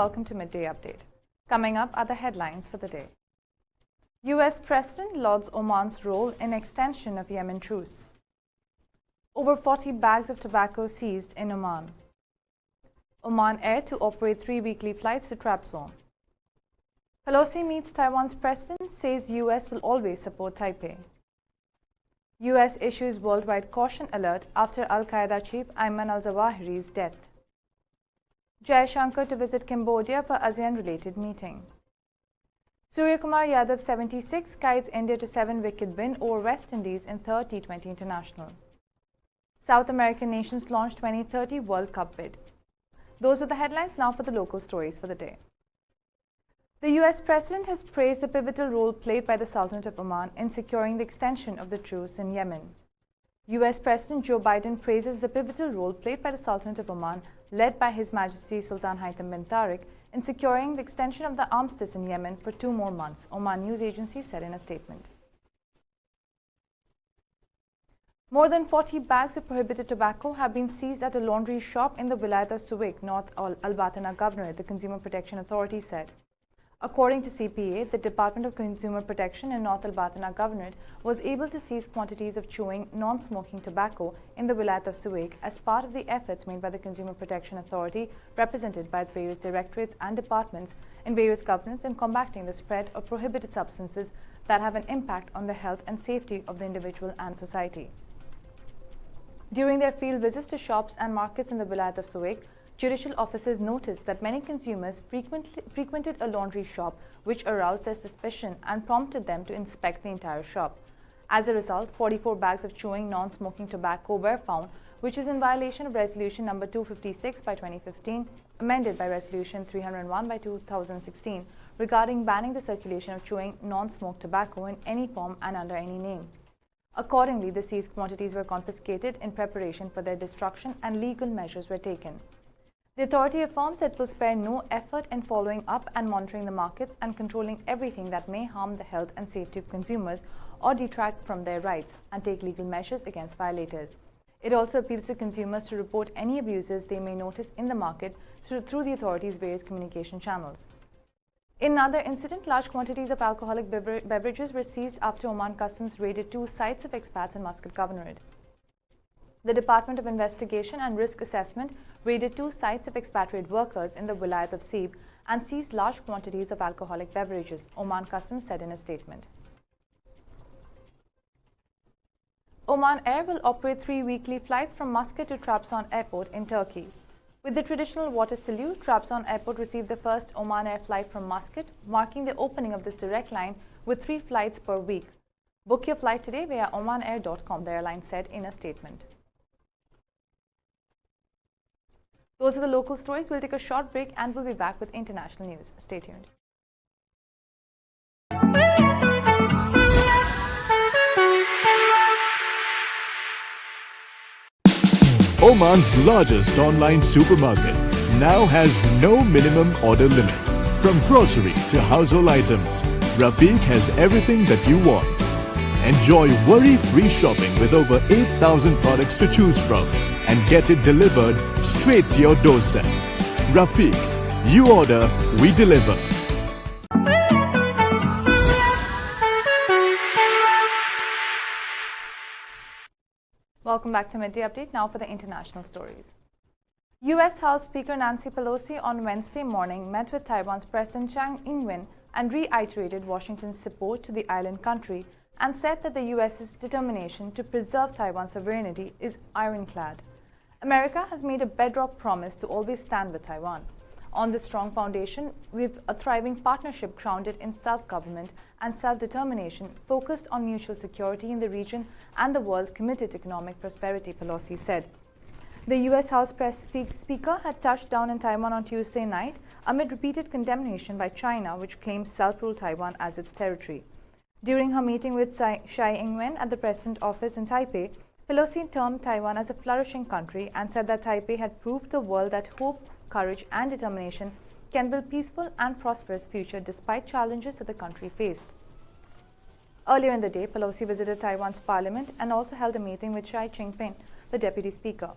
welcome to Midday Update. Coming up are the headlines for the day. US President lauds Oman's role in extension of Yemen truce. Over 40 bags of tobacco seized in Oman. Oman Air to operate 3 weekly flights to trap zone. Pelosi meets Taiwan's president, says US will always support Taipei. US issues worldwide caution alert after Al-Qaeda chief Ayman al-Zawahiri's death. Jai Shankar to visit Cambodia for ASEAN-related meeting. Surya Kumar Yadav 76 guides India to 7-wicket win over West Indies in third T20 International. South American nations launch 2030 World Cup bid. Those were the headlines. Now for the local stories for the day. The US President has praised the pivotal role played by the Sultanate of Oman in securing the extension of the truce in Yemen. US President Joe Biden praises the pivotal role played by the Sultanate of Oman, led by His Majesty Sultan Haitham bin Tariq, in securing the extension of the armistice in Yemen for 2 more months, Oman News Agency said in a statement. More than 40 bags of prohibited tobacco have been seized at a laundry shop in the Wilayat of Suwayk, North Al-Batana Governorate, the Consumer Protection Authority said. According to CPA, the Department of Consumer Protection in North Al-Batana Governorate was able to seize quantities of chewing, non-smoking tobacco in the Wilayat of Suwayk as part of the efforts made by the Consumer Protection Authority, represented by its various directorates and departments in various governments, in combating the spread of prohibited substances that have an impact on the health and safety of the individual and society. During their field visits to shops and markets in the Wilayat of Suwayk, judicial officers noticed that many consumers frequented a laundry shop, which aroused their suspicion and prompted them to inspect the entire shop. As a result, 44 bags of chewing non-smoking tobacco were found, which is in violation of Resolution No. 256 by 2015, amended by Resolution 301 by 2016, regarding banning the circulation of chewing non-smoked tobacco in any form and under any name. Accordingly, the seized quantities were confiscated in preparation for their destruction and legal measures were taken. The authority affirms it will spare no effort in following up and monitoring the markets and controlling everything that may harm the health and safety of consumers or detract from their rights, and take legal measures against violators. It also appeals to consumers to report any abuses they may notice in the market through the authority's various communication channels. In another incident, large quantities of alcoholic beverages were seized after Oman Customs raided 2 sites of expats in Muscat Governorate. The Department of Investigation and Risk Assessment raided 2 sites of expatriate workers in the Wilayat of Seeb and seized large quantities of alcoholic beverages, Oman Customs said in a statement. Oman Air will operate 3 weekly flights from Muscat to Trabzon Airport in Turkey. With the traditional water salute, Trabzon Airport received the first Oman Air flight from Muscat, marking the opening of this direct line with 3 flights per week. Book your flight today via omanair.com, the airline said in a statement. Those are the local stories. We'll take a short break and we'll be back with international news. Stay tuned. Oman's largest online supermarket now has no minimum order limit. From grocery to household items, Rafiq has everything that you want. Enjoy worry-free shopping with over 8,000 products to choose from and get it delivered straight to your doorstep. Rafiq, you order, we deliver. Welcome back to Midday Update. Now for the international stories. US House Speaker Nancy Pelosi on Wednesday morning met with Taiwan's President Tsai Ing-wen and reiterated Washington's support to the island country and said that the US's determination to preserve Taiwan's sovereignty is ironclad. America has made a bedrock promise to always stand with Taiwan. On this strong foundation, we have a thriving partnership grounded in self-government and self-determination, focused on mutual security in the region and the world, committed to economic prosperity, Pelosi said. The U.S. House Press Speaker had touched down in Taiwan on Tuesday night amid repeated condemnation by China, which claims self-ruled Taiwan as its territory. During her meeting with Tsai Ing-wen at the President's office in Taipei, Pelosi termed Taiwan as a flourishing country and said that Taipei had proved the world that hope, courage and determination can build peaceful and prosperous future despite challenges that the country faced. Earlier in the day, Pelosi visited Taiwan's parliament and also held a meeting with Xi Jinping, the deputy speaker.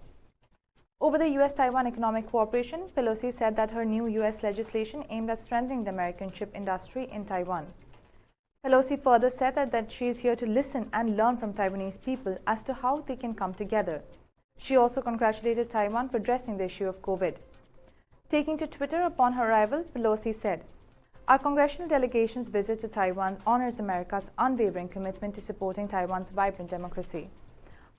Over the US-Taiwan economic cooperation, Pelosi said that her new US legislation aimed at strengthening the American chip industry in Taiwan. Pelosi further said that she is here to listen and learn from Taiwanese people as to how they can come together. She also congratulated Taiwan for addressing the issue of COVID. Taking to Twitter upon her arrival, Pelosi said, "Our congressional delegation's visit to Taiwan honors America's unwavering commitment to supporting Taiwan's vibrant democracy.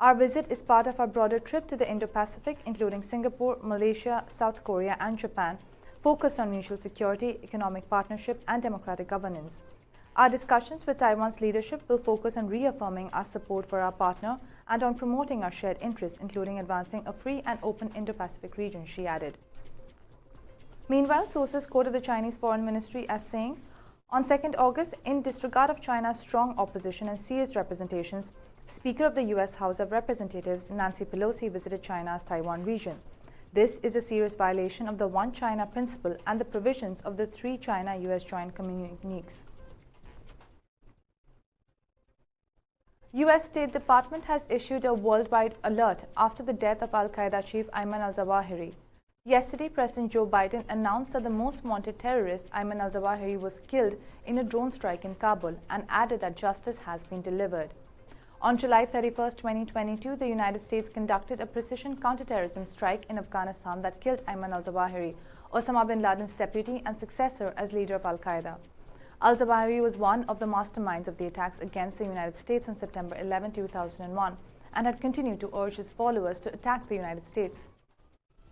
Our visit is part of our broader trip to the Indo-Pacific, including Singapore, Malaysia, South Korea, and Japan, focused on mutual security, economic partnership, and democratic governance. Our discussions with Taiwan's leadership will focus on reaffirming our support for our partner and on promoting our shared interests, including advancing a free and open Indo-Pacific region," she added. Meanwhile, sources quoted the Chinese Foreign Ministry as saying, "On 2nd August, in disregard of China's strong opposition and seized representations, Speaker of the U.S. House of Representatives Nancy Pelosi visited China's Taiwan region. This is a serious violation of the One China principle and the provisions of the Three China-U.S. Joint Communiques." U.S. State Department has issued a worldwide alert after the death of Al-Qaeda chief Ayman al-Zawahiri. Yesterday, President Joe Biden announced that the most wanted terrorist, Ayman al-Zawahiri, was killed in a drone strike in Kabul and added that justice has been delivered. On July 31, 2022, the United States conducted a precision counterterrorism strike in Afghanistan that killed Ayman al-Zawahiri, Osama bin Laden's deputy and successor as leader of Al-Qaeda. Al-Zawahiri was one of the masterminds of the attacks against the United States on September 11, 2001, and had continued to urge his followers to attack the United States.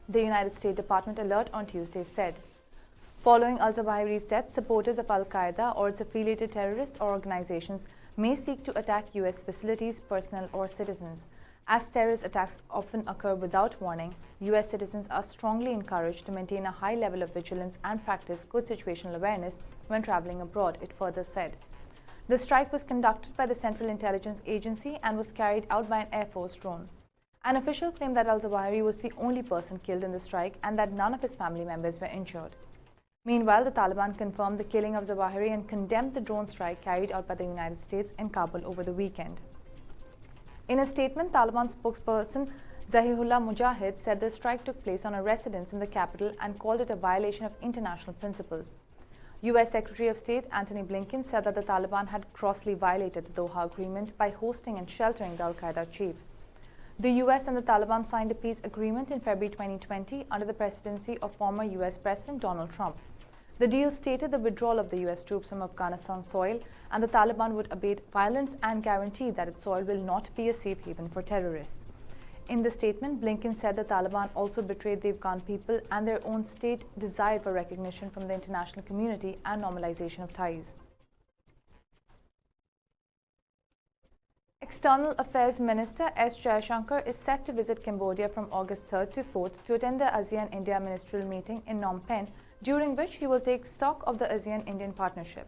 The United States Department alert on Tuesday said, "Following al-Zawahiri's death, supporters of Al-Qaeda or its affiliated terrorist organizations may seek to attack U.S. facilities, personnel, or citizens. As terrorist attacks often occur without warning, U.S. citizens are strongly encouraged to maintain a high level of vigilance and practice good situational awareness when traveling abroad," it further said. The strike was conducted by the Central Intelligence Agency and was carried out by an Air Force drone. An official claimed that al-Zawahiri was the only person killed in the strike and that none of his family members were injured. Meanwhile, the Taliban confirmed the killing of Zawahiri and condemned the drone strike carried out by the United States in Kabul over the weekend. In a statement, Taliban spokesperson Zahihullah Mujahid said the strike took place on a residence in the capital and called it a violation of international principles. U.S. Secretary of State Antony Blinken said that the Taliban had grossly violated the Doha Agreement by hosting and sheltering the Al-Qaeda chief. The U.S. and the Taliban signed a peace agreement in February 2020 under the presidency of former U.S. President Donald Trump. The deal stated the withdrawal of the U.S. troops from Afghanistan soil, and the Taliban would abate violence and guarantee that its soil will not be a safe haven for terrorists. In the statement, Blinken said the Taliban also betrayed the Afghan people and their own state desire for recognition from the international community and normalization of ties. External Affairs Minister S. Jaishankar is set to visit Cambodia from August 3rd to 4th to attend the ASEAN-India ministerial meeting in Phnom Penh, during which he will take stock of the ASEAN-Indian partnership.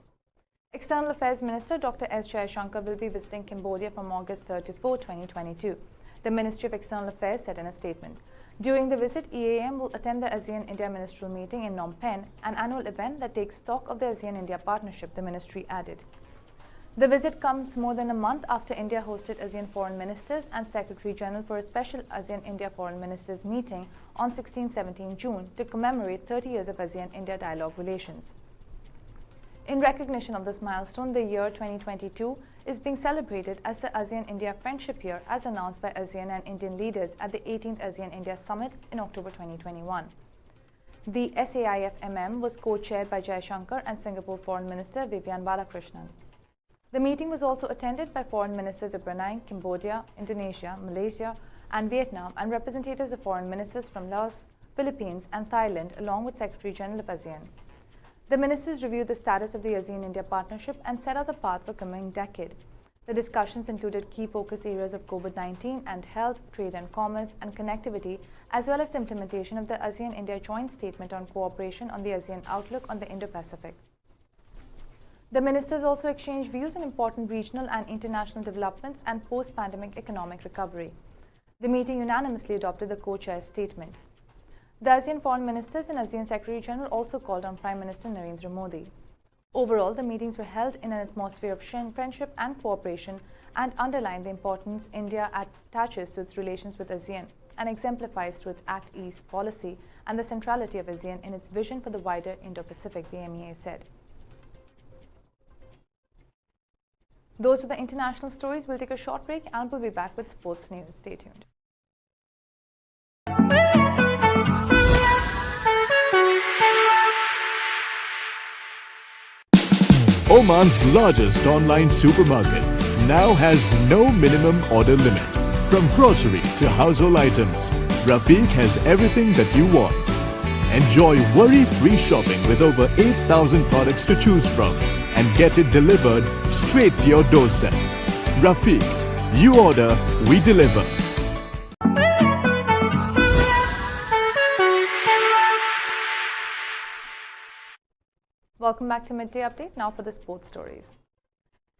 External Affairs Minister Dr. S. Jaishankar will be visiting Cambodia from August 3rd to 4th, 2022. The Ministry of External Affairs said in a statement. During the visit, EAM will attend the ASEAN-India ministerial meeting in Phnom Penh, an annual event that takes stock of the ASEAN-India partnership, the ministry added. The visit comes more than a month after India hosted ASEAN foreign ministers and Secretary General for a special ASEAN-India foreign ministers meeting on 16-17 June to commemorate 30 years of ASEAN-India dialogue relations. In recognition of this milestone, the year 2022 is being celebrated as the ASEAN-India Friendship Year, as announced by ASEAN and Indian leaders at the 18th ASEAN-India Summit in October 2021. The SAIF-MM was co-chaired by Jaishankar and Singapore Foreign Minister Vivian Balakrishnan. The meeting was also attended by foreign ministers of Brunei, Cambodia, Indonesia, Malaysia, and Vietnam, and representatives of foreign ministers from Laos, Philippines, and Thailand, along with Secretary General of ASEAN. The ministers reviewed the status of the ASEAN-India partnership and set out the path for the coming decade. The discussions included key focus areas of COVID-19 and health, trade and commerce, and connectivity, as well as the implementation of the ASEAN-India Joint Statement on Cooperation on the ASEAN Outlook on the Indo-Pacific. The ministers also exchanged views on important regional and international developments and post-pandemic economic recovery. The meeting unanimously adopted the co-chair's statement. The ASEAN foreign ministers and ASEAN Secretary General also called on Prime Minister Narendra Modi. Overall, the meetings were held in an atmosphere of friendship and cooperation and underlined the importance India attaches to its relations with ASEAN. and exemplifies through its Act East policy and the centrality of ASEAN in its vision for the wider Indo-Pacific, the MEA said. Those are the international stories. We'll take a short break and we'll be back with sports news. Stay tuned. Oman's largest online supermarket now has no minimum order limit. From grocery to household items, Rafiq has everything that you want. Enjoy worry-free shopping with over 8,000 products to choose from and get it delivered straight to your doorstep. Rafiq, you order, we deliver. Welcome back to Midday Update. Now for the sports stories.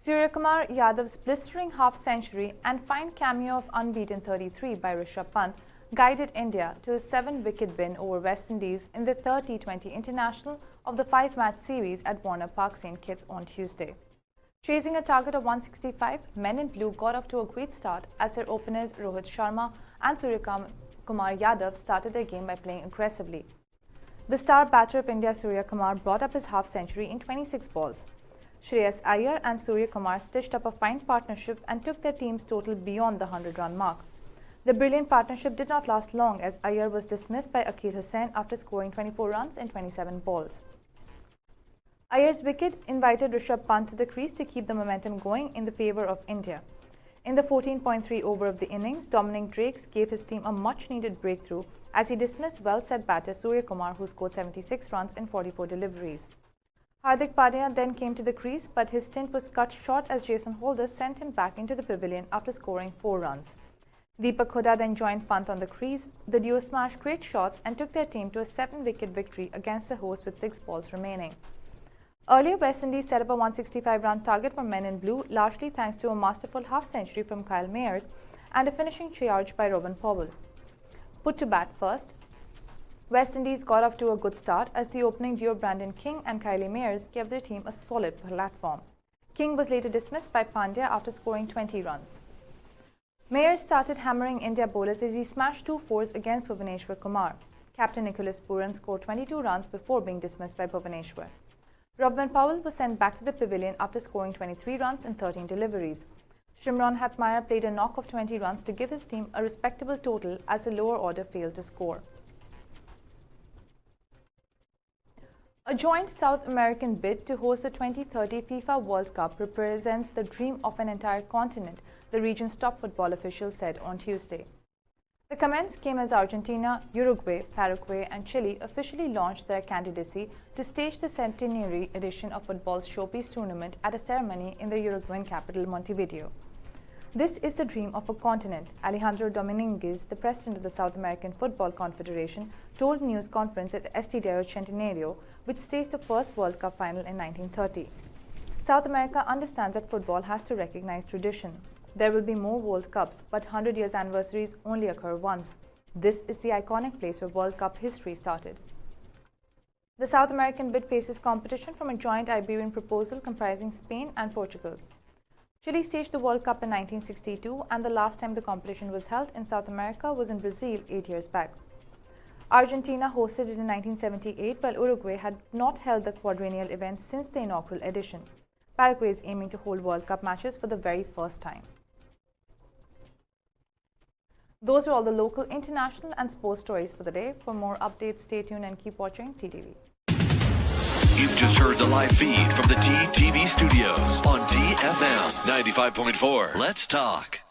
Suryakumar Yadav's blistering half-century and fine cameo of unbeaten 33 by Rishabh Pant guided India to a 7-wicket win over West Indies in the third T20 International of the 5-match series at Warner Park, St. Kitts on Tuesday. Chasing a target of 165, men in blue got off to a great start as their openers Rohit Sharma and Suryakumar Yadav started their game by playing aggressively. The star batter of India, Suryakumar, brought up his half-century in 26 balls. Shreyas Iyer and Suryakumar stitched up a fine partnership and took their team's total beyond the 100-run mark. The brilliant partnership did not last long as Iyer was dismissed by Akil Hussain after scoring 24 runs in 27 balls. Iyer's wicket invited Rishabh Pant to the crease to keep the momentum going in the favour of India. In the 14.3 over of the innings, Dominic Drakes gave his team a much-needed breakthrough as he dismissed well-set batter Suryakumar, who scored 76 runs in 44 deliveries. Hardik Pandya then came to the crease, but his stint was cut short as Jason Holder sent him back into the pavilion after scoring 4 runs. Deepak Hooda then joined Pant on the crease. The duo smashed great shots and took their team to a 7-wicket victory against the hosts with 6 balls remaining. Earlier, West Indies set up a 165-run target for men in blue, largely thanks to a masterful half-century from Kyle Mayers and a finishing charge by Robin Powell. Put to bat first, West Indies got off to a good start as the opening duo Brandon King and Kylie Mayers gave their team a solid platform. King was later dismissed by Pandya after scoring 20 runs. Mayers started hammering India bowlers as he smashed 2 fours against Bhuvaneshwar Kumar. Captain Nicholas Pooran scored 22 runs before being dismissed by Bhuvaneshwar. Robin Powell was sent back to the pavilion after scoring 23 runs in 13 deliveries. Shimron Hatmeyer played a knock of 20 runs to give his team a respectable total as the lower order failed to score. A joint South American bid to host the 2030 FIFA World Cup represents the dream of an entire continent, the region's top football official said on Tuesday. The comments came as Argentina, Uruguay, Paraguay and Chile officially launched their candidacy to stage the centenary edition of football's showpiece tournament at a ceremony in the Uruguayan capital Montevideo. This is the dream of a continent, Alejandro Dominguez, the president of the South American Football Confederation, told a news conference at Estadio Centenario, which staged the first World Cup final in 1930. South America understands that football has to recognize tradition. There will be more World Cups, but 100 years anniversaries only occur once. This is the iconic place where World Cup history started. The South American bid faces competition from a joint Iberian proposal comprising Spain and Portugal. Chile staged the World Cup in 1962, and the last time the competition was held in South America was in Brazil 8 years back. Argentina hosted it in 1978, while Uruguay had not held the quadrennial event since the inaugural edition. Paraguay is aiming to hold World Cup matches for the very first time. Those are all the local, international and sports stories for the day. For more updates, stay tuned and keep watching TTV. You've just heard the live feed from the TTV studios on TFM 95.4. Let's talk.